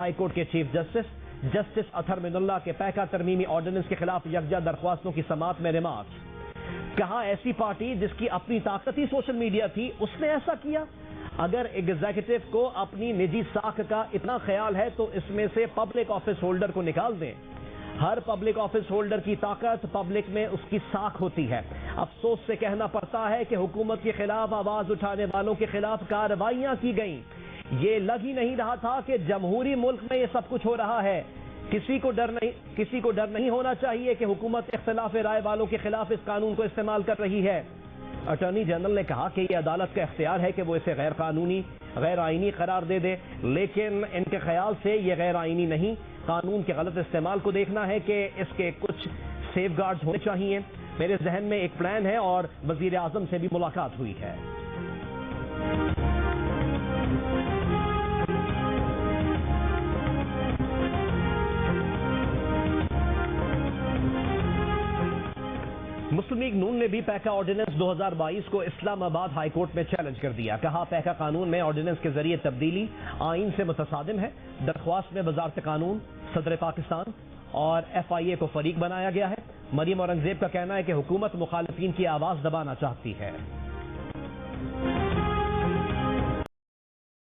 High court کے chief justice اطہر من اللہ کے پیکا ترمیمی آرڈیننس کے خلاف یکجا درخواستوں کی سماعت میں ریمارکس۔ کہا ایسی پارٹی جس کی اپنی طاقتی سوشل میڈیا تھی اس نے ایسا کیا؟ اگر ایگزیکٹو کو اپنی نجی ساکھ کا اتنا خیال ہے تو اس میں سے پبلک آفس ہولڈر کو نکال دیں۔ ہر پبلک آفس ہولڈر کی طاقت پبلک میں اس کی ساکھ ہوتی ہے۔ افسوس سے کہنا پڑتا ہے کہ حکومت کے خلاف آواز اٹھانے والوں کے خلاف کارروائیاں کی گئیں۔ یہ لگ ہی نہیں رہا تھا کہ جمہوری ملک میں یہ سب کچھ ہو رہا ہے۔ کسی کو ڈر نہیں ہونا چاہیے کہ حکومت اختلاف رائے والوں کے خلاف اس قانون کو استعمال کر رہی ہے۔ اٹارنی جنرل نے کہا کہ یہ عدالت کا اختیار ہے کہ وہ اسے غیر قانونی غیر آئینی قرار دے دے، لیکن ان کے خیال سے یہ غیر آئینی نہیں، قانون کے غلط استعمال کو دیکھنا ہے کہ اس کے کچھ سیف گارڈز ہونے چاہیے۔ میرے ذہن میں ایک پلان ہے اور وزیر اعظم سے بھی ملاقات ہوئی ہے۔ مسلم لیگ نون نے بھی پیکا آرڈیننس 2022 کو اسلام آباد ہائی کورٹ میں چیلنج کر دیا۔ کہا پیکا قانون میں آرڈیننس کے ذریعے تبدیلی آئین سے متصادم ہے۔ درخواست میں وزارت قانون، صدر پاکستان اور FIA کو فریق بنایا گیا ہے۔ مریم اورنگزیب کا کہنا ہے کہ حکومت مخالفین کی آواز دبانا چاہتی ہے۔